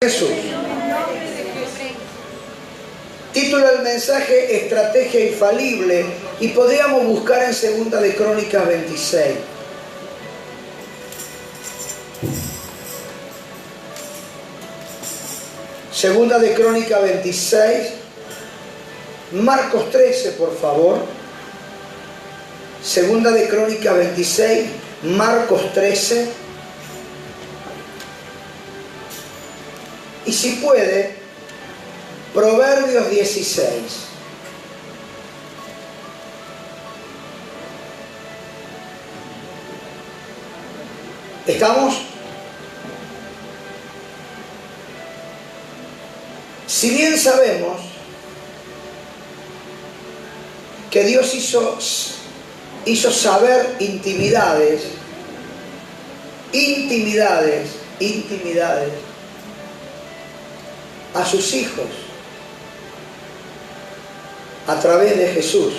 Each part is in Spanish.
Jesús. Título del mensaje: Estrategia infalible, y podríamos buscar en Segunda de Crónicas 26. Segunda de Crónicas 26, Marcos 13, por favor. Segunda de Crónicas 26, Marcos 13. Y si puede, Proverbios 16. ¿Estamos? Si bien sabemos que Dios hizo saber intimidades a sus hijos a través de Jesús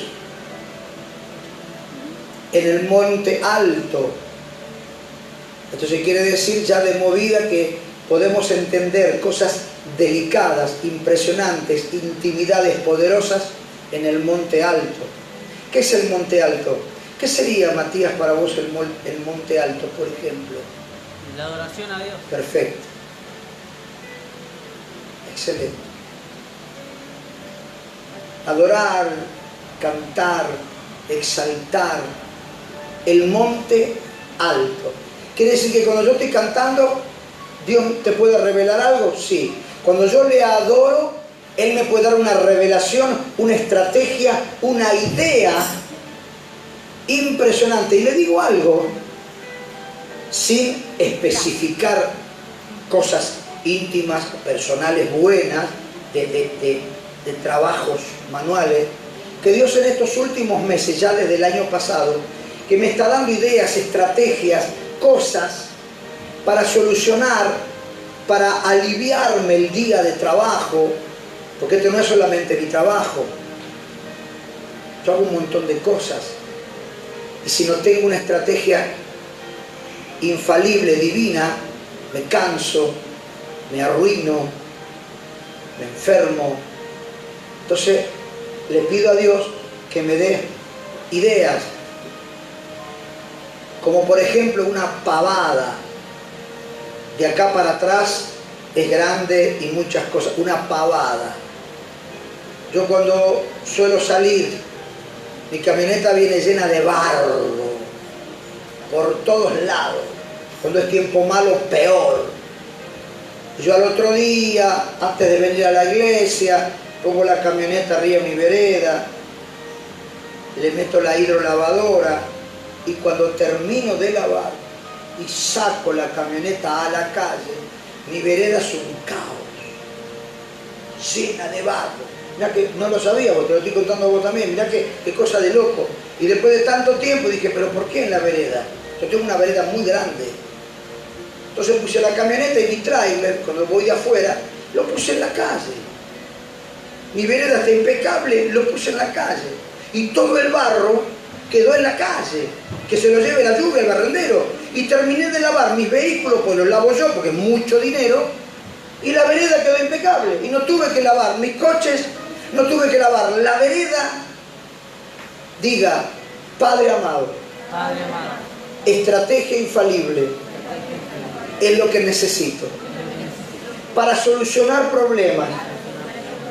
en el monte alto. Entonces quiere decir ya de movida que podemos entender cosas delicadas, impresionantes, intimidades poderosas en el monte alto. ¿Qué es el monte alto? ¿Qué sería, Matías, para vos el monte alto, por ejemplo? La adoración a Dios. Perfecto. Excelente. Adorar, cantar, exaltar. El monte alto. Quiere decir que cuando yo estoy cantando, ¿Dios te puede revelar algo? Sí. Cuando yo le adoro, Él me puede dar una revelación, una estrategia, una idea impresionante. Y le digo algo, sin especificar cosas íntimas, personales, buenas, de trabajos manuales, que Dios en estos últimos meses, ya desde el año pasado, que me está dando ideas, estrategias, cosas para solucionar, para aliviarme el día de trabajo, porque esto no es solamente mi trabajo. Yo hago un montón de cosas, y si no tengo una estrategia infalible, divina, me canso, me arruino, me enfermo. Entonces le pido a Dios que me dé ideas, como por ejemplo una pavada. De acá para atrás es grande y muchas cosas. Una pavada. Yo cuando suelo salir, mi camioneta viene llena de barro por todos lados. Cuando es tiempo malo, peor. Yo al otro día, antes de venir a la iglesia, pongo la camioneta arriba de mi vereda, le meto la hidrolavadora, y cuando termino de lavar y saco la camioneta a la calle, mi vereda es un caos, llena de barro. Mirá que no lo sabía, vos te lo estoy contando a vos también, mirá qué cosa de loco. Y después de tanto tiempo dije, pero ¿por qué en la vereda? Yo tengo una vereda muy grande. Entonces puse la camioneta y mi tráiler, cuando voy de afuera, lo puse en la calle. Mi vereda está impecable, lo puse en la calle. Y todo el barro quedó en la calle, que se lo lleve la lluvia, el barrendero. Y terminé de lavar mis vehículos, pues los lavo yo, porque es mucho dinero, y la vereda quedó impecable. Y no tuve que lavar mis coches, no tuve que lavar la vereda. Diga, Padre amado, Padre amado, estrategia infalible es lo que necesito para solucionar problemas,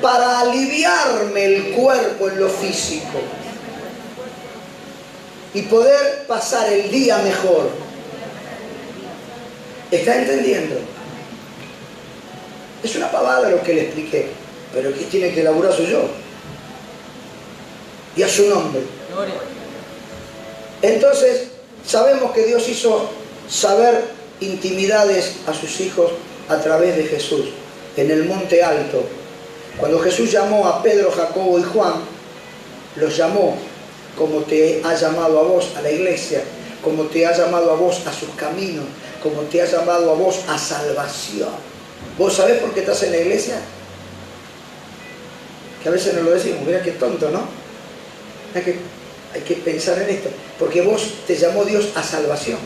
para aliviarme el cuerpo en lo físico y poder pasar el día mejor. ¿Está entendiendo? Es una pavada lo que le expliqué, pero ¿qué tiene que elaborar soy yo? Y a su nombre. gloria. Entonces, sabemos que Dios hizo saber intimidades a sus hijos a través de Jesús, en el monte alto. Cuando Jesús llamó a Pedro, Jacobo y Juan, los llamó como te ha llamado a vos a la iglesia, como te ha llamado a vos a sus caminos, como te ha llamado a vos a salvación. ¿Vos sabés por qué estás en la iglesia? Que a veces no lo decimos, mira qué tonto, ¿no? Hay que pensar en esto, porque vos te llamó Dios a salvación.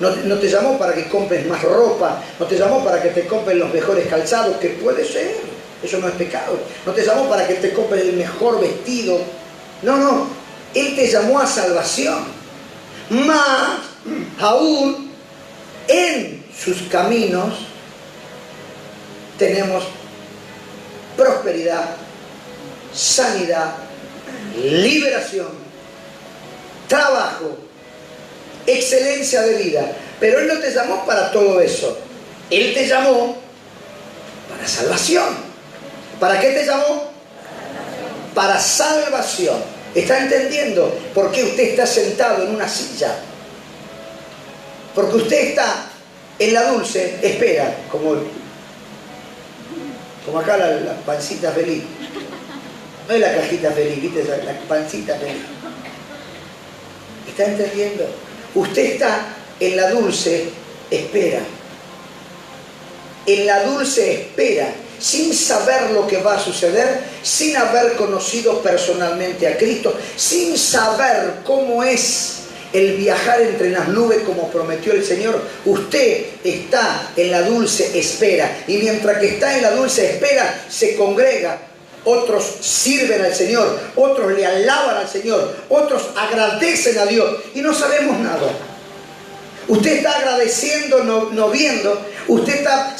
No te llamó para que compres más ropa, no te llamó para que te compres los mejores calzados, que puede ser, eso no es pecado. No te llamó para que te compres el mejor vestido. No, Él te llamó a salvación. Más aún en sus caminos tenemos prosperidad, sanidad, liberación, trabajo, excelencia de vida. Pero Él no te llamó para todo eso. Él te llamó para salvación. ¿Para qué te llamó? Para salvación. ¿Está entendiendo por qué usted está sentado en una silla? Porque usted está en la dulce espera, como acá la pancita feliz. No es la cajita feliz, ¿viste? La pancita feliz. ¿Está entendiendo? Usted está en la dulce espera. En la dulce espera, sin saber lo que va a suceder, sin haber conocido personalmente a Cristo, sin saber cómo es el viajar entre las nubes como prometió el Señor. Usted está en la dulce espera. Y mientras que está en la dulce espera, se congrega. Otros sirven al Señor, otros le alaban al Señor, otros agradecen a Dios y no sabemos nada. Usted está agradeciendo no viendo, usted está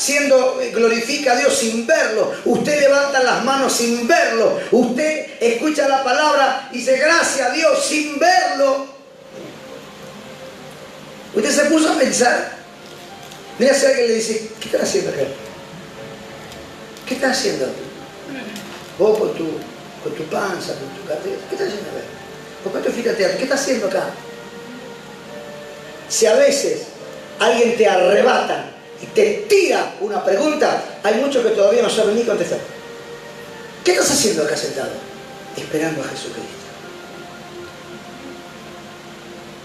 glorifica a Dios sin verlo, usted levanta las manos sin verlo, usted escucha la palabra y dice gracias a Dios sin verlo. Usted se puso a pensar, mira si alguien le dice, ¿qué están haciendo acá? ¿Qué están haciendo? Vos con tu panza, con tu cartera, ¿qué estás haciendo acá? ¿Por qué te fíjate? ¿Qué estás haciendo acá? Si a veces alguien te arrebata y te tira una pregunta, hay muchos que todavía no saben ni contestar. ¿Qué estás haciendo acá sentado? Esperando a Jesucristo.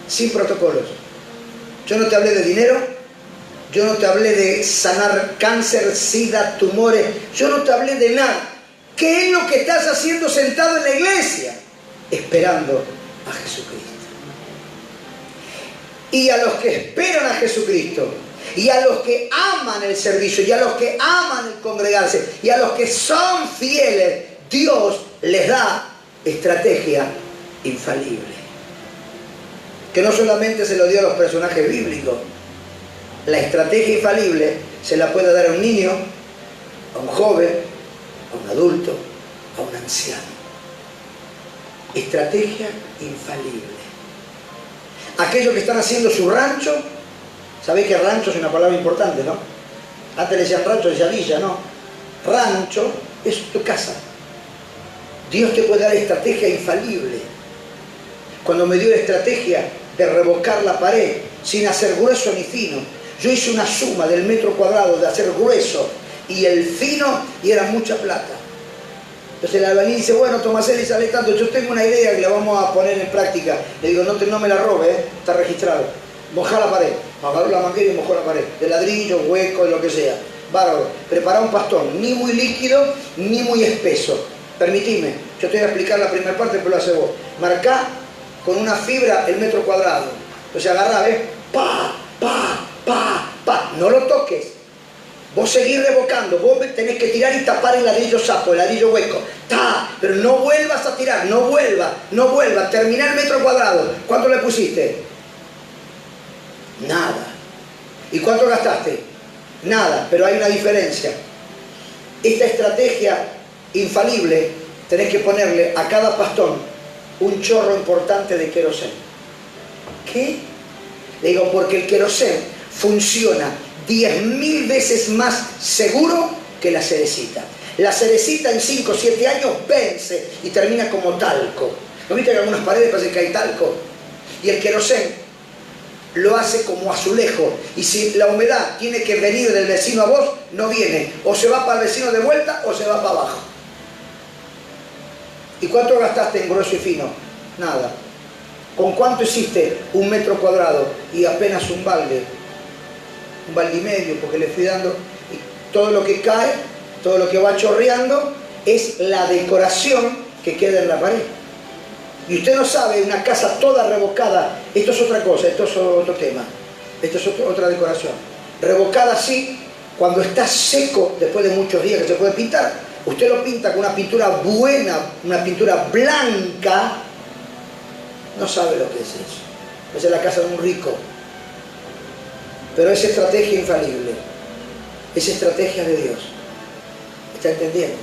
Sin protocolos. Yo no te hablé de dinero, yo no te hablé de sanar cáncer, sida, tumores, yo no te hablé de nada. ¿Qué es lo que estás haciendo sentado en la iglesia? Esperando a Jesucristo. Y a los que esperan a Jesucristo, y a los que aman el servicio, y a los que aman el congregarse, y a los que son fieles, Dios les da estrategia infalible. Que no solamente se lo dio a los personajes bíblicos. La estrategia infalible se la puede dar a un niño, a un joven, a un adulto, a un anciano. Estrategia infalible. Aquellos que están haciendo su rancho, ¿sabéis que rancho es una palabra importante, no? Antes le decían rancho, decía villa, ¿no? Rancho es tu casa. Dios te puede dar estrategia infalible. Cuando me dio la estrategia de revocar la pared sin hacer grueso ni fino, yo hice una suma del metro cuadrado de hacer grueso y el fino, y era mucha plata. Entonces el albañil dice, bueno, Tomaselli sale tanto, yo tengo una idea que la vamos a poner en práctica. Le digo, no me la robe, está registrado. Mojá la pared. Agarró la manguera y mojó la pared. De ladrillo, hueco, de lo que sea. Bárbaro. Prepará un pastón, ni muy líquido, ni muy espeso. Permitime, yo te voy a explicar la primera parte, pero lo hace vos. Marcá con una fibra el metro cuadrado. Entonces agarrá, ¿ves? Pa. No lo toques. Vos seguís revocando, vos tenés que tirar y tapar el ladrillo sapo, el ladrillo hueco. Pero no vuelvas a tirar, no vuelva. Terminá el metro cuadrado. ¿Cuánto le pusiste? Nada. ¿Y cuánto gastaste? Nada, pero hay una diferencia. Esta estrategia infalible, tenés que ponerle a cada pastón un chorro importante de queroseno. ¿Qué? Le digo, porque el queroseno funciona 10.000 veces más seguro que la cerecita. La cerecita en 5 o 7 años vence y termina como talco. ¿No viste que en algunas paredes parece que hay talco? Y el queroseno lo hace como azulejo. Y si la humedad tiene que venir del vecino a vos, no viene. O se va para el vecino de vuelta o se va para abajo. ¿Y cuánto gastaste en grueso y fino? Nada. ¿Con cuánto hiciste un metro cuadrado? Y apenas un balde y medio, porque le fui dando, y todo lo que cae, todo lo que va chorreando es la decoración que queda en la pared. Y usted no sabe, una casa toda revocada, esto es otra cosa, esto es otro tema. Esto es otra decoración. Revocada así, cuando está seco, después de muchos días que se puede pintar, usted lo pinta con una pintura buena, una pintura blanca, no sabe lo que es eso. Esa es la casa de un rico. Pero es estrategia infalible. Es estrategia de Dios. ¿Está entendiendo?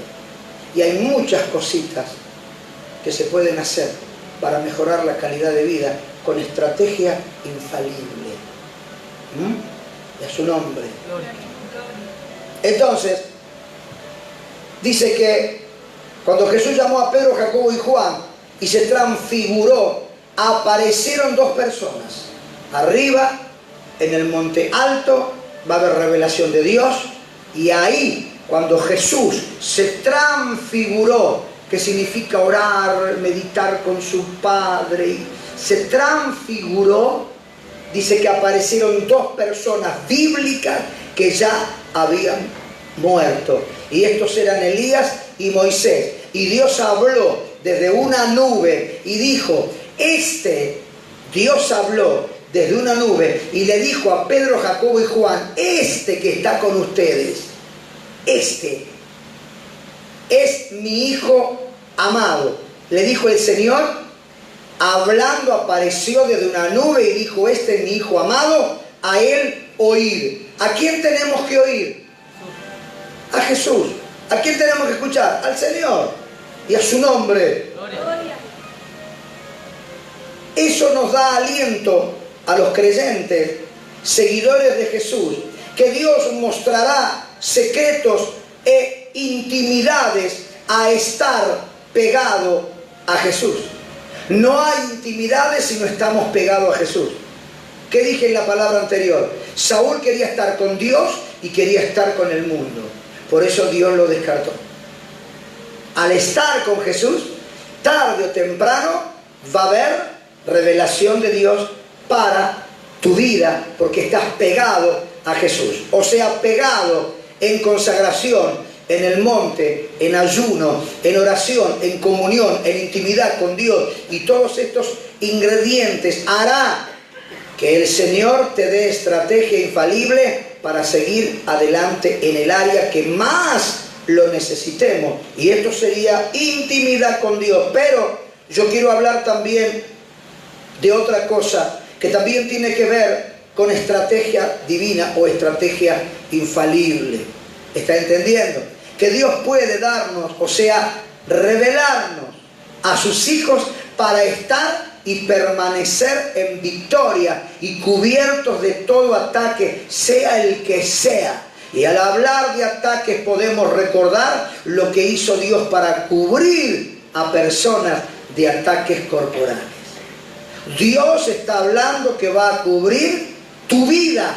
Y hay muchas cositas que se pueden hacer para mejorar la calidad de vida con estrategia infalible. Y a su nombre. Entonces, dice que cuando Jesús llamó a Pedro, Jacobo y Juan y se transfiguró, aparecieron dos personas. Arriba, en el monte alto, va a haber revelación de Dios. Y ahí, cuando Jesús se transfiguró, que significa orar, meditar con su Padre, se transfiguró, dice que aparecieron dos personas bíblicas que ya habían muerto. Y estos eran Elías y Moisés. Y Dios habló desde una nube y dijo, Dios habló desde una nube y le dijo a Pedro, Jacobo y Juan, que está con ustedes, es mi Hijo amado. Le dijo el Señor, hablando, apareció desde una nube y dijo, es mi Hijo amado, a Él oír. ¿A quién tenemos que oír? A Jesús. ¿A quién tenemos que escuchar? Al Señor. Y a su nombre. Gloria. Eso nos da aliento a los creyentes, seguidores de Jesús, que Dios mostrará secretos e intimidades a estar pegado a Jesús. No hay intimidades si no estamos pegados a Jesús. ¿Qué dije en la palabra anterior? Saúl quería estar con Dios y quería estar con el mundo. Por eso Dios lo descartó. Al estar con Jesús, tarde o temprano va a haber revelación de Dios para tu vida, porque estás pegado a Jesús. O sea, pegado en consagración, en el monte, en ayuno, en oración, en comunión, en intimidad con Dios. Y todos estos ingredientes hará que el Señor te dé estrategia infalible para seguir adelante en el área que más lo necesitemos. Y esto sería intimidad con Dios. Pero yo quiero hablar también de otra cosa que también tiene que ver con estrategia divina o estrategia infalible. ¿Está entendiendo? Que Dios puede darnos, o sea, revelarnos a sus hijos para estar y permanecer en victoria y cubiertos de todo ataque, sea el que sea. Y al hablar de ataques podemos recordar lo que hizo Dios para cubrir a personas de ataques corporales. Dios está hablando que va a cubrir tu vida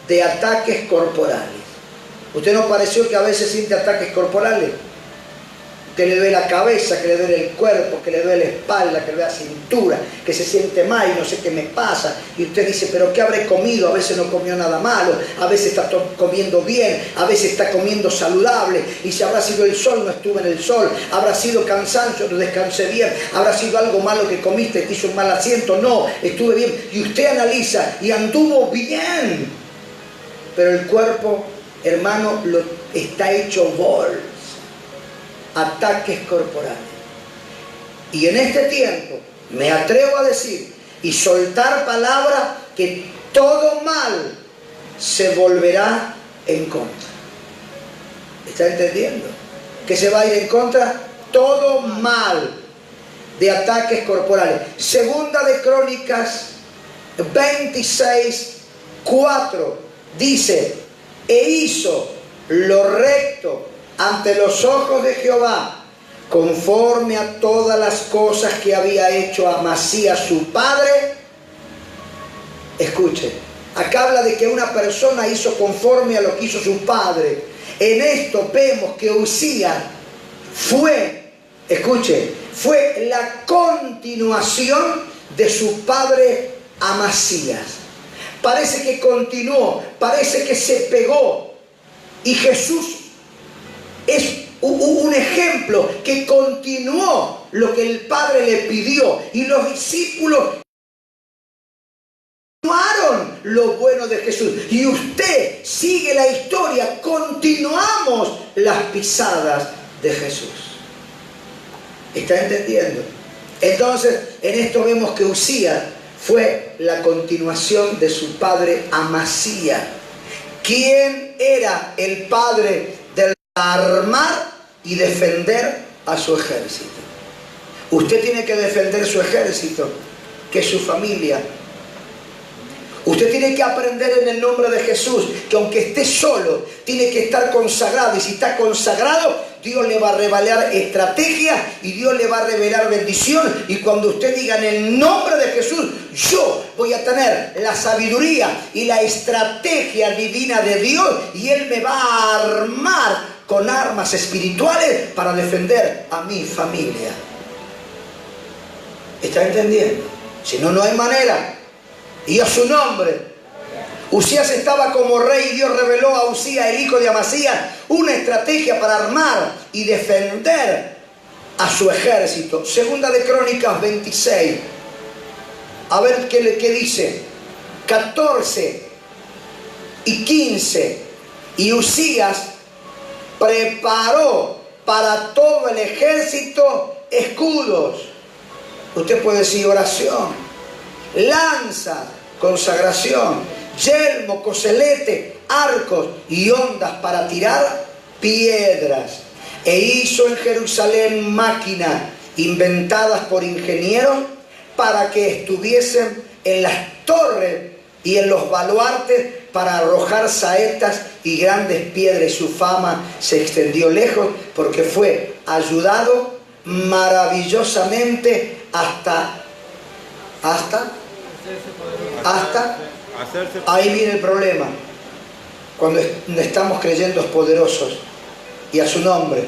de ataques corporales. ¿Usted no pareció que a veces siente ataques corporales? Que le duele la cabeza, que le duele el cuerpo, que le duele la espalda, que le duele la cintura, que se siente mal y no sé qué me pasa. Y usted dice, pero ¿qué habré comido? A veces no comió nada malo, a veces está comiendo bien, a veces está comiendo saludable. Y si habrá sido el sol, no estuve en el sol. Habrá sido cansancio, no descansé bien. Habrá sido algo malo que comiste, te hizo un mal asiento. No, estuve bien. Y usted analiza y anduvo bien. Pero el cuerpo, hermano, está hecho bolsa. Ataques corporales. Y en este tiempo me atrevo a decir y soltar palabra que todo mal se volverá en contra. ¿Está entendiendo? ¿Que se va a ir en contra? Todo mal de ataques corporales. Segunda de Crónicas 26:4 dice, e hizo lo recto ante los ojos de Jehová, conforme a todas las cosas que había hecho Amasías su padre. Escuche, acá habla de que una persona hizo conforme a lo que hizo su padre. En esto vemos que Usías fue, escuche, fue la continuación de su padre Amasías. Parece que continuó, parece que se pegó. Y Jesús es un ejemplo que continuó lo que el Padre le pidió. Y los discípulos continuaron lo bueno de Jesús. Y usted sigue la historia, continuamos las pisadas de Jesús. ¿Está entendiendo? Entonces, en esto vemos que Uzías fue la continuación de su padre Amasías. ¿Quién era el padre del armar y defender a su ejército? Usted tiene que defender su ejército, que es su familia. Usted tiene que aprender en el nombre de Jesús que aunque esté solo, tiene que estar consagrado. Y si está consagrado, Dios le va a revelar estrategia y Dios le va a revelar bendición. Y cuando usted diga en el nombre de Jesús, yo voy a tener la sabiduría y la estrategia divina de Dios, y Él me va a armar con armas espirituales para defender a mi familia. ¿Está entendiendo? Si no, no hay manera. Y a su nombre. Uzías estaba como rey y Dios reveló a Uzías, el hijo de Amasías, una estrategia para armar y defender a su ejército. Segunda de Crónicas 26. A ver qué dice. 14 y 15. Y Uzías preparó para todo el ejército escudos. Usted puede decir oración, lanza, consagración, yelmo, coselete, arcos y ondas para tirar piedras. E hizo en Jerusalén máquinas inventadas por ingenieros para que estuviesen en las torres y en los baluartes para arrojar saetas y grandes piedras. Su fama se extendió lejos porque fue ayudado maravillosamente hasta ahí viene el problema, cuando estamos creyendo poderosos y a su nombre.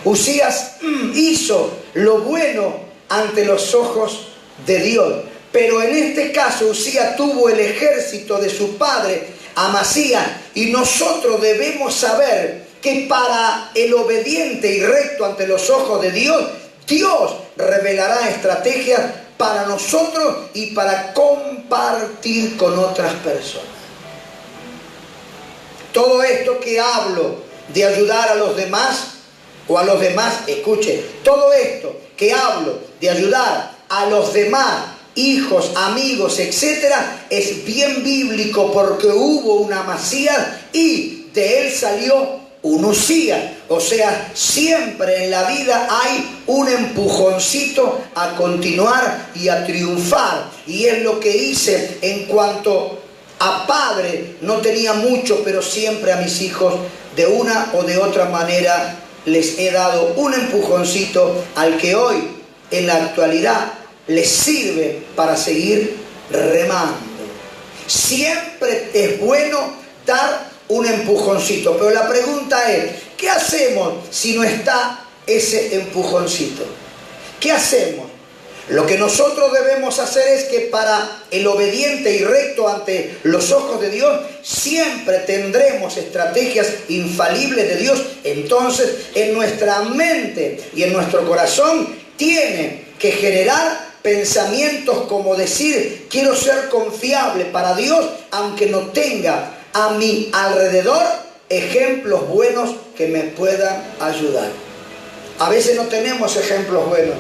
Uzías hizo lo bueno ante los ojos de Dios, pero en este caso Uzías tuvo el ejército de su padre Amasías, y nosotros debemos saber que para el obediente y recto ante los ojos de Dios, Dios revelará estrategias para nosotros y para compartir con otras personas. Todo esto que hablo de ayudar a los demás, o a los demás, escuche, todo esto que hablo de ayudar a los demás, hijos, amigos, etcétera, es bien bíblico, porque hubo un Amasías y de él salió un Uzías. O sea, siempre en la vida hay un empujoncito a continuar y a triunfar. Y es lo que hice en cuanto a padre. No tenía mucho, pero siempre a mis hijos, de una o de otra manera, les he dado un empujoncito al que hoy, en la actualidad, les sirve para seguir remando. Siempre es bueno dar un empujoncito, pero la pregunta es, ¿qué hacemos si no está ese empujoncito? ¿Qué hacemos? Lo que nosotros debemos hacer es que para el obediente y recto ante los ojos de Dios, siempre tendremos estrategias infalibles de Dios. Entonces, en nuestra mente y en nuestro corazón tiene que generar pensamientos como decir, quiero ser confiable para Dios, aunque no tenga a mi alrededor ejemplos buenos que me puedan ayudar. A veces no tenemos ejemplos buenos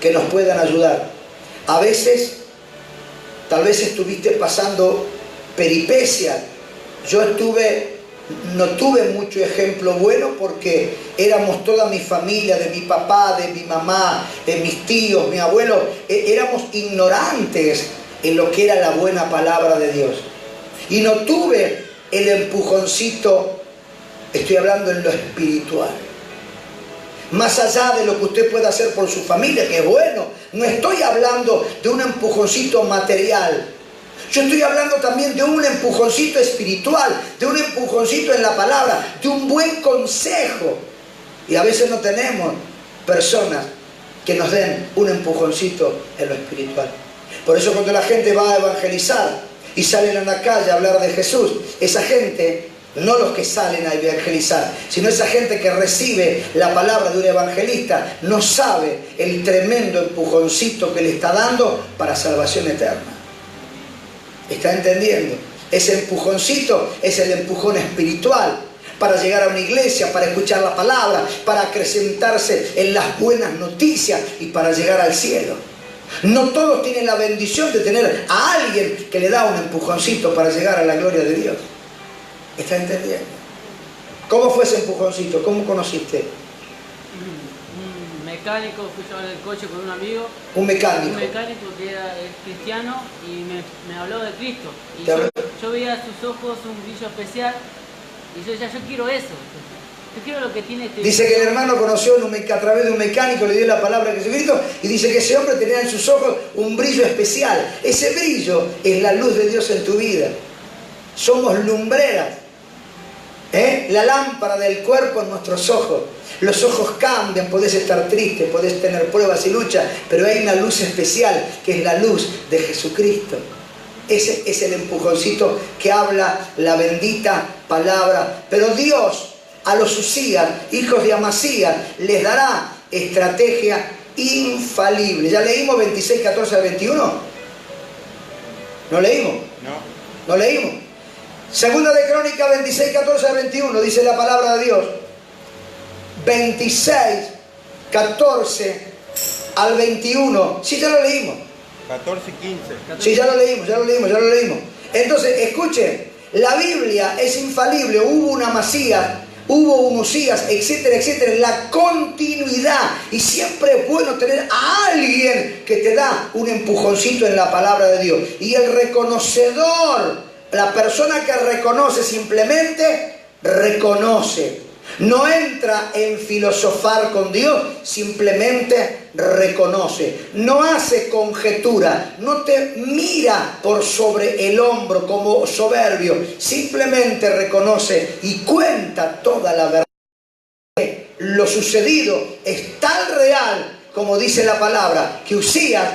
que nos puedan ayudar. A veces, tal vez estuviste pasando peripecias. Yo no tuve mucho ejemplo bueno porque éramos toda mi familia, de mi papá, de mi mamá, de mis tíos, mi abuelo, éramos ignorantes en lo que era la buena palabra de Dios. Y no tuve el empujoncito, estoy hablando en lo espiritual. Más allá de lo que usted pueda hacer por su familia, que es bueno, no estoy hablando de un empujoncito material. Yo estoy hablando también de un empujoncito espiritual, de un empujoncito en la palabra, de un buen consejo. Y a veces no tenemos personas que nos den un empujoncito en lo espiritual. Por eso cuando la gente va a evangelizar y salen a la calle a hablar de Jesús, esa gente, no los que salen a evangelizar, sino esa gente que recibe la palabra de un evangelista, no sabe el tremendo empujoncito que le está dando para salvación eterna. ¿Está entendiendo? Ese empujoncito es el empujón espiritual para llegar a una iglesia, para escuchar la palabra, para acrecentarse en las buenas noticias y para llegar al cielo. No todos tienen la bendición de tener a alguien que le da un empujoncito para llegar a la gloria de Dios. ¿Está entendiendo? ¿Cómo fue ese empujoncito? ¿Cómo conociste? Un mecánico, fui a llevar el coche con un amigo. Un mecánico. Un mecánico que era cristiano y me habló de Cristo. Y ¿Te habló? yo veía a sus ojos un brillo especial y yo decía, yo quiero eso. Yo quiero lo que tiene este. Dice que el hermano conoció a través de un mecánico, le dio la palabra de Jesucristo y dice que ese hombre tenía en sus ojos un brillo especial. Ese brillo es la luz de Dios en tu vida. Somos lumbreras. La lámpara del cuerpo en nuestros ojos. Los ojos cambian, podés estar triste, podés tener pruebas y luchas, pero hay una luz especial que es la luz de Jesucristo. Ese es el empujoncito que habla la bendita palabra. Pero Dios a los Usías, hijos de Amasías, les dará estrategia infalible. ¿Ya leímos 26, 14 al 21? ¿No leímos? No leímos. Segunda de Crónicas 26, 14 al 21, dice la palabra de Dios. 26, 14 al 21. Sí, ya lo leímos. 14, 15. Sí, ya lo leímos. Entonces, escuchen, la Biblia es infalible. Hubo una Amasías, hubo un Usías, etcétera, etcétera. La continuidad. Y siempre es bueno tener a alguien que te da un empujoncito en la palabra de Dios. Y el reconocedor, la persona que reconoce, simplemente reconoce. No entra en filosofar con Dios, simplemente reconoce. No hace conjetura, no te mira por sobre el hombro como soberbio, simplemente reconoce y cuenta toda la verdad. Lo sucedido es tan real como dice la palabra, que Usías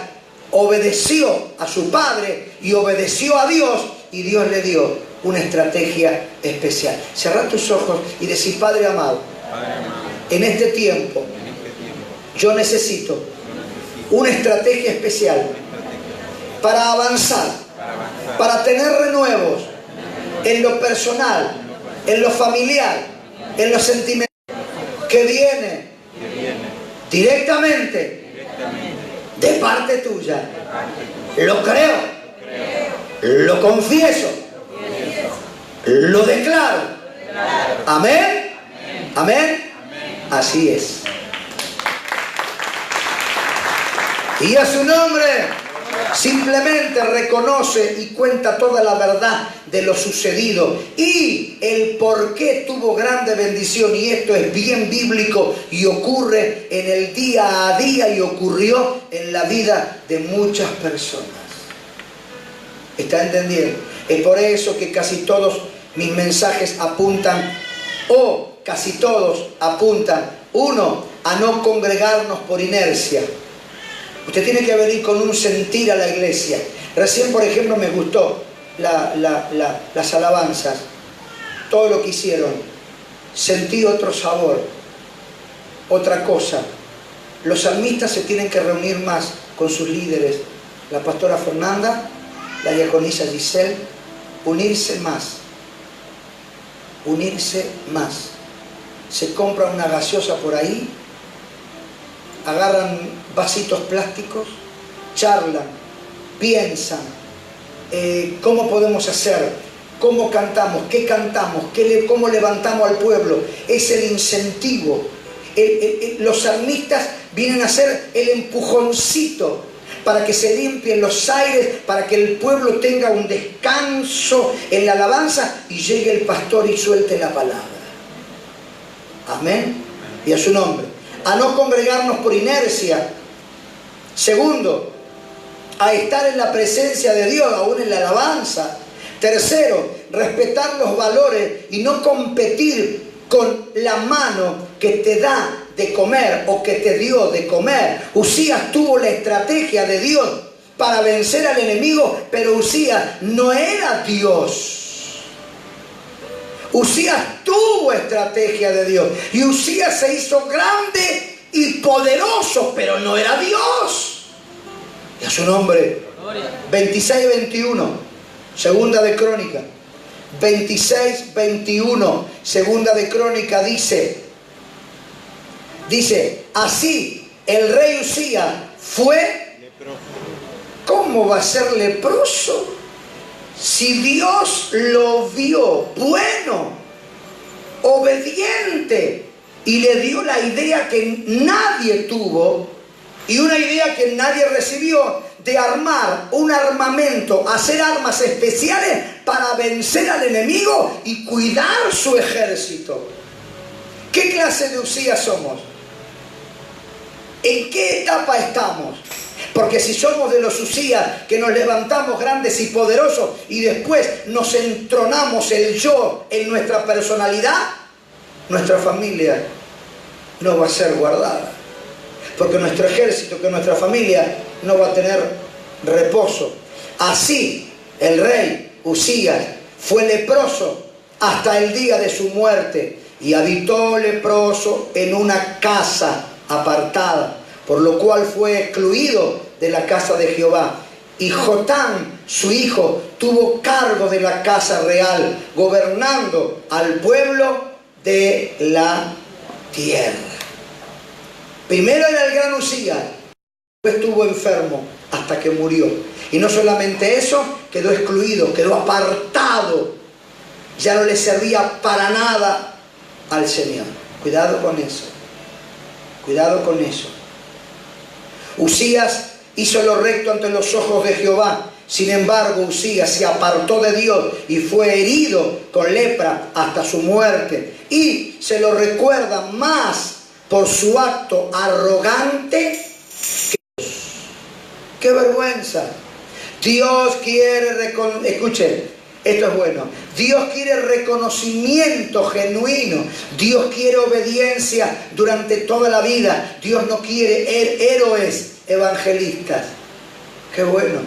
obedeció a su padre y obedeció a Dios y Dios le dio una estrategia especial. Cerrá tus ojos y decís, Padre amado, en este tiempo yo necesito una estrategia especial para avanzar, para tener renuevos en lo personal, en lo familiar, en lo sentimental, que viene directamente de parte tuya. Lo creo, lo confieso, lo declaro. Amén. Amén. Así es. Y a su nombre simplemente reconoce y cuenta toda la verdad de lo sucedido y el por qué tuvo grande bendición. Y esto es bien bíblico y ocurre en el día a día y ocurrió en la vida de muchas personas. ¿Está entendiendo? Es por eso que casi todos mis mensajes apuntan, o casi todos apuntan, uno, a no congregarnos por inercia. Usted tiene que venir con un sentir a la iglesia. Recién, por ejemplo, me gustó las alabanzas, todo lo que hicieron. Sentí otro sabor, otra cosa. Los salmistas se tienen que reunir más con sus líderes. La pastora Fernanda, la diaconisa Giselle, unirse más. Unirse más. Se compra una gaseosa por ahí, agarran vasitos plásticos, charlan, piensan, cómo podemos hacer, cómo cantamos, cómo levantamos al pueblo. Es el incentivo. Los salmistas vienen a ser el empujoncito para que se limpien los aires, para que el pueblo tenga un descanso en la alabanza y llegue el pastor y suelte la palabra. Amén. Y a su nombre. A no congregarnos por inercia. Segundo, a estar en la presencia de Dios, aún en la alabanza. Tercero, respetar los valores y no competir con la mano que te da de comer o que te dio de comer. Usías tuvo la estrategia de Dios para vencer al enemigo, pero Usías no era Dios. Usías tuvo estrategia de Dios y Usías se hizo grande y poderoso, pero no era Dios. Y a su nombre, 26 y 21. Segunda de Crónica 26, 21. Segunda de Crónica dice, así el rey Usías fue leproso. ¿Cómo va a ser leproso? Si Dios lo vio bueno, obediente, y le dio la idea que nadie tuvo y una idea que nadie recibió, de armar un armamento, hacer armas especiales para vencer al enemigo y cuidar su ejército. ¿Qué clase de Usías somos? ¿En qué etapa estamos? Porque si somos de los Usías que nos levantamos grandes y poderosos y después nos entronamos el yo en nuestra personalidad, nuestra familia no va a ser guardada. Porque nuestro ejército, que nuestra familia no va a tener reposo. Así el rey Usías fue leproso hasta el día de su muerte y habitó leproso en una casa apartada, por lo cual fue excluido de la casa de Jehová. Y Jotam, su hijo, tuvo cargo de la casa real, gobernando al pueblo de la tierra. Primero era el gran Usías, después estuvo enfermo hasta que murió. Y no solamente eso, quedó excluido, quedó apartado. Ya no le servía para nada al Señor. Cuidado con eso. Cuidado con eso. Usías hizo lo recto ante los ojos de Jehová. Sin embargo, Usías se apartó de Dios y fue herido con lepra hasta su muerte. Y se lo recuerda más por su acto arrogante que Dios. ¡Qué vergüenza! Dios quiere, escuchen, esto es bueno. Dios quiere reconocimiento genuino. Dios quiere obediencia durante toda la vida. Dios no quiere héroes evangelistas. ¡Qué bueno!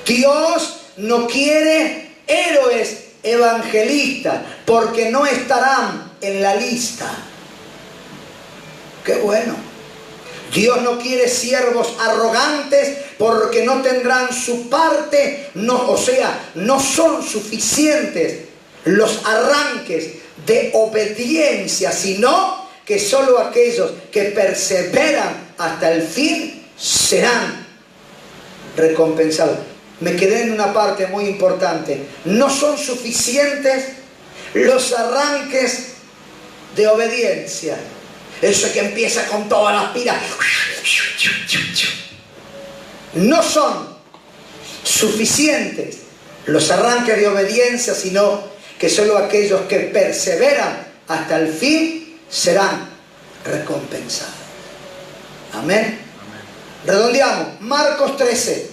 Dios no quiere héroes evangelistas porque no estarán en la lista. ¡Qué bueno! Dios no quiere siervos arrogantes porque no tendrán su parte, no son suficientes los arranques de obediencia, sino que solo aquellos que perseveran hasta el fin serán recompensados. Me quedé en una parte muy importante. No son suficientes los arranques de obediencia. Eso que empieza con todas las pilas. No son suficientes los arranques de obediencia, sino que solo aquellos que perseveran hasta el fin serán recompensados. Amén. Redondeamos. Marcos 13.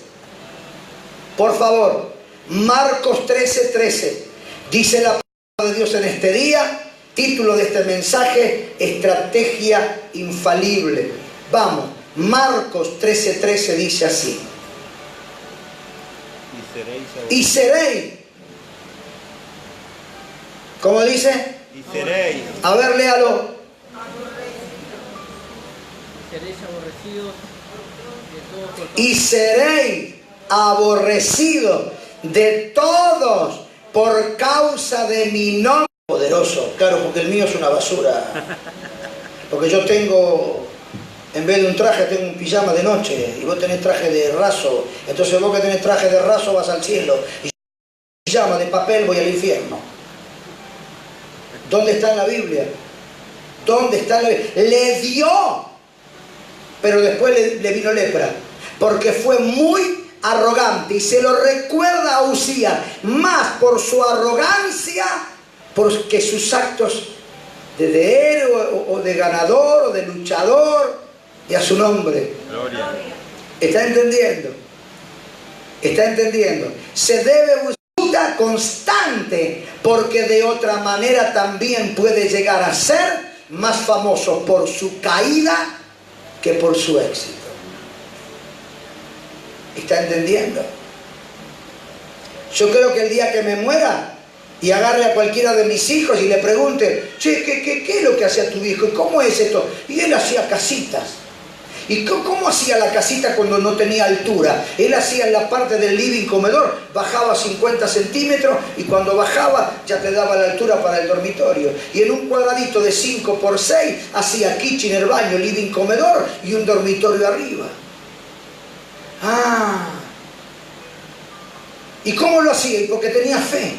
Por favor. Marcos 13:13. Dice la palabra de Dios en este día. Título de este mensaje: estrategia infalible. Vamos, Marcos 13:13 dice así. Y seréis. ¿Cómo dice? Y seréis. A ver, léalo. Seréis aborrecidos de todos. Y seréis aborrecidos de todos por causa de mi nombre. Poderoso, claro, porque el mío es una basura. Porque yo tengo, en vez de un traje, tengo un pijama de noche. Y vos tenés traje de raso. Entonces vos que tenés traje de raso vas al cielo. Y yo pijama de papel voy al infierno. ¿Dónde está en la Biblia? ¿Dónde está en la Biblia? Le dio, pero después le vino lepra. Porque fue muy arrogante. Y se lo recuerda a Usías, más por su arrogancia, porque sus actos de héroe o de ganador o de luchador, y a su nombre. Gloria. ¿Está entendiendo? ¿Está entendiendo? Se debe buscar constante, porque de otra manera también puede llegar a ser más famoso por su caída que por su éxito. ¿Está entendiendo? Yo creo que el día que me muera y agarre a cualquiera de mis hijos y le pregunte, che, ¿qué es lo que hacía tu hijo? ¿Y cómo es esto? Y él hacía casitas. ¿Y cómo hacía la casita cuando no tenía altura? Él hacía en la parte del living comedor, bajaba 50 centímetros y cuando bajaba ya te daba la altura para el dormitorio. Y en un cuadradito de 5 por 6 hacía kitchen, baño, living comedor y un dormitorio arriba. ¿Y cómo lo hacía? Porque tenía fe.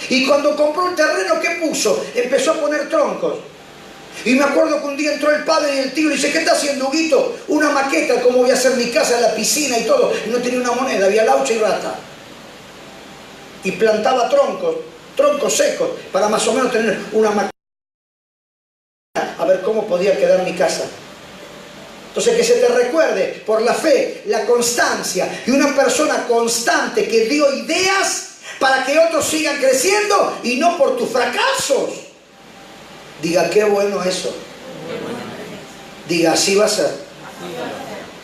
Y cuando compró el terreno, ¿qué puso? Empezó a poner troncos. Y me acuerdo que un día entró el padre y el tío y dice, ¿qué está haciendo, Huguito? Una maqueta, cómo voy a hacer mi casa, la piscina y todo. Y no tenía una moneda, había laucha y rata. Y plantaba troncos secos, para más o menos tener una maqueta, a ver cómo podía quedar mi casa. Entonces, que se te recuerde por la fe, la constancia, y una persona constante que dio ideas para que otros sigan creciendo y no por tus fracasos. Diga, qué bueno eso. Diga, así va a ser.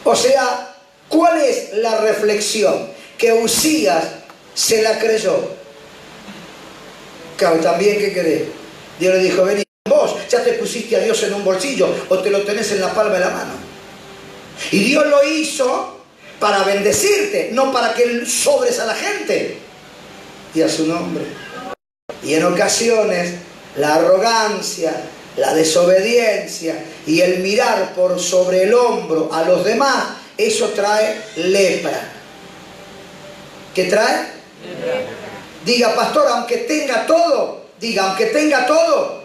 O sea, ¿cuál es la reflexión? Que Uzías se la creyó. Claro, también, ¿qué querés? Dios le dijo, vení vos, ya te pusiste a Dios en un bolsillo o te lo tenés en la palma de la mano. Y Dios lo hizo para bendecirte, no para que sobres a la gente. Y a su nombre. Y en ocasiones la arrogancia, la desobediencia y el mirar por sobre el hombro a los demás, eso trae lepra. ¿Qué trae? Lepra. Diga, pastor, aunque tenga todo, diga, aunque tenga todo,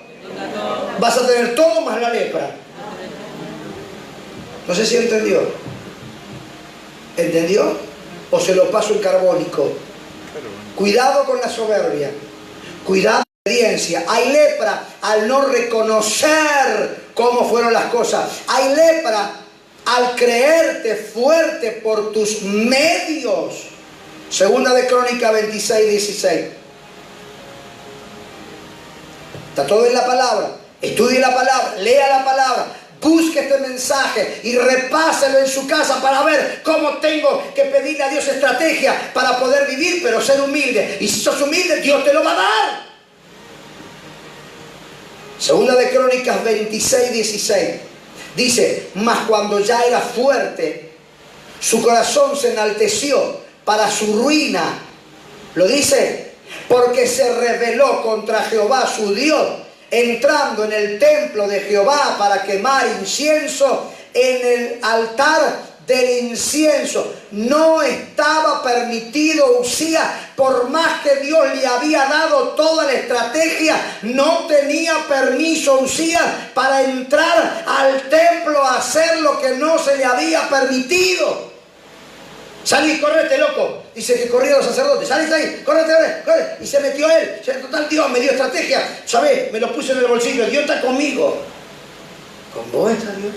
vas a tener todo más la lepra. No sé si entendió. ¿Entendió? O se lo paso en carbónico. Cuidado con la soberbia. Cuidado con la obediencia. Hay lepra al no reconocer cómo fueron las cosas. Hay lepra al creerte fuerte por tus medios. Segunda de Crónicas 26, 16. Está todo en la palabra. Estudie la palabra, lea la palabra. Busque este mensaje y repáselo en su casa para ver cómo tengo que pedirle a Dios estrategia para poder vivir, pero ser humilde. Y si sos humilde, Dios te lo va a dar. Segunda de Crónicas 26, 16. Dice, mas cuando ya era fuerte, su corazón se enalteció para su ruina. Lo dice, porque se rebeló contra Jehová su Dios, entrando en el templo de Jehová para quemar incienso en el altar del incienso. No estaba permitido Uzías, por más que Dios le había dado toda la estrategia, no tenía permiso Uzías para entrar al templo a hacer lo que no se le había permitido. Salí, correte, loco. Dice que corrían los sacerdotes. Salí, correte. Y se metió él. Total, Dios me dio estrategia. ¿Sabes? Me lo puse en el bolsillo. Dios está conmigo. ¿Con vos está Dios?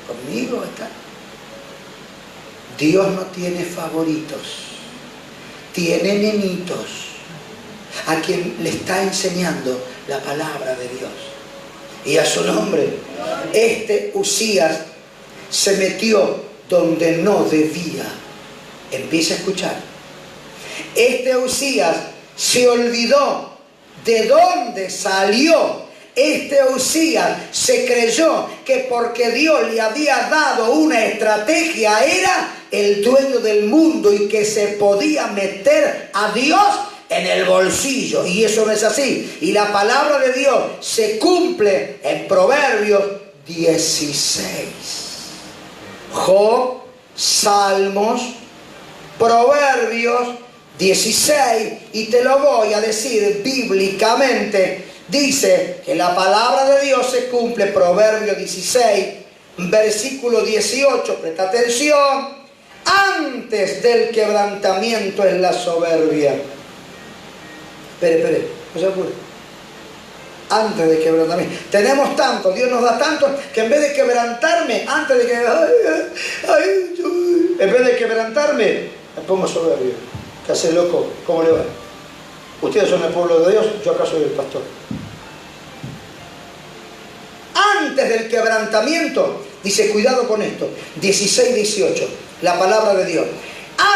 ¿Conmigo está? Dios no tiene favoritos. Tiene nenitos a quien le está enseñando la palabra de Dios. Y a su nombre, este Uzías se metió donde no debía. Empieza a escuchar. Este Uzías se olvidó de dónde salió. Este Uzías se creyó que porque Dios le había dado una estrategia era el dueño del mundo y que se podía meter a Dios en el bolsillo. Y eso no es así. Y la palabra de Dios se cumple en Proverbios 16. Job, Salmos, Proverbios 16, y te lo voy a decir bíblicamente. Dice que la palabra de Dios se cumple, Proverbios 16, versículo 18, presta atención. Antes del quebrantamiento es la soberbia. Espere, no se apure. Antes del quebrantamiento. Tenemos tanto, Dios nos da tanto, que en vez de quebrantarme, antes de que... en vez de quebrantarme, me pongo soberbio. ¿Qué hace, loco? ¿Cómo le va? Ustedes son el pueblo de Dios, yo acá soy el pastor. Antes del quebrantamiento, dice, cuidado con esto, 16, 18, la palabra de Dios.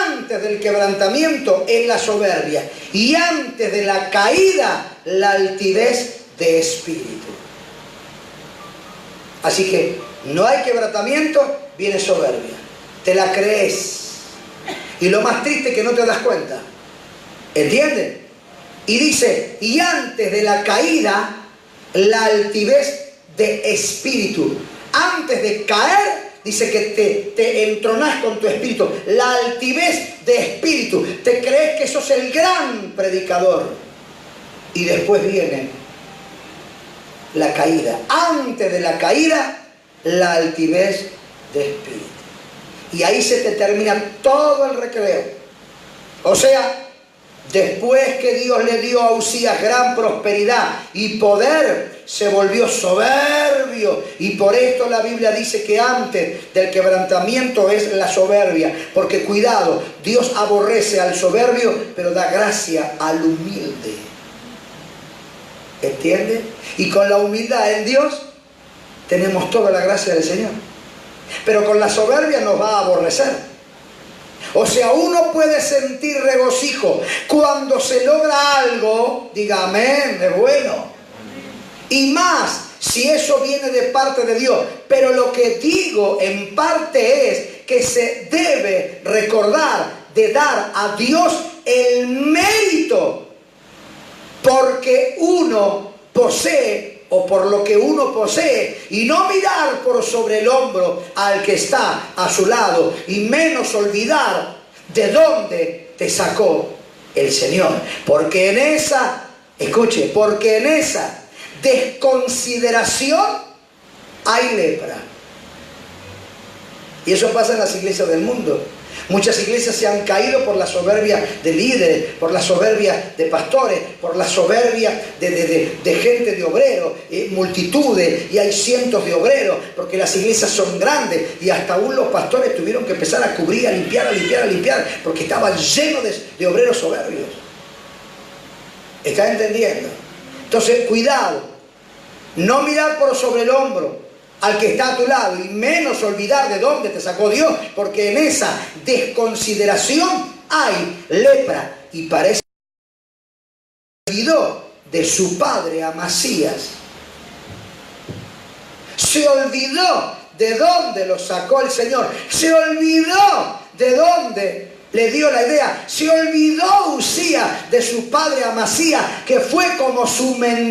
Antes del quebrantamiento es la soberbia, y antes de la caída, la altivez de espíritu. Así que no hay quebrantamiento, viene soberbia. Te la crees. Y lo más triste es que no te das cuenta. ¿Entienden? Y dice, y antes de la caída, la altivez de espíritu. Antes de caer, dice que te entronás con tu espíritu. La altivez de espíritu. Te crees que sos el gran predicador. Y después viene la caída. Antes de la caída, la altivez de espíritu. Y ahí se te termina todo el recreo. O sea, después que Dios le dio a Usías gran prosperidad y poder, se volvió soberbio. Y por esto la Biblia dice que antes del quebrantamiento es la soberbia. Porque cuidado, Dios aborrece al soberbio, pero da gracia al humilde. ¿Entiende? Y con la humildad en Dios tenemos toda la gracia del Señor. Pero con la soberbia nos va a aborrecer. O sea, uno puede sentir regocijo cuando se logra algo. Diga amén, es bueno. Y más si eso viene de parte de Dios. Pero lo que digo en parte es que se debe recordar de dar a Dios el mérito porque uno posee o por lo que uno posee, y no mirar por sobre el hombro al que está a su lado, y menos olvidar de dónde te sacó el Señor. Porque en esa, escuche, porque en esa desconsideración hay lepra. Y eso pasa en las iglesias del mundo. Muchas iglesias se han caído por la soberbia de líderes, por la soberbia de pastores, por la soberbia de gente, de obreros, multitudes, y hay cientos de obreros, porque las iglesias son grandes, y hasta aún los pastores tuvieron que empezar a cubrir, a limpiar, porque estaban llenos de obreros soberbios. ¿Está entendiendo? Entonces, cuidado, no mirar por sobre el hombro al que está a tu lado, y menos olvidar de dónde te sacó Dios, porque en esa desconsideración hay lepra. Y parece que se olvidó de su padre Amasías. Se olvidó de dónde lo sacó el Señor. Se olvidó de dónde le dio la idea. Se olvidó Usías de su padre Amasías, que fue como su mentor.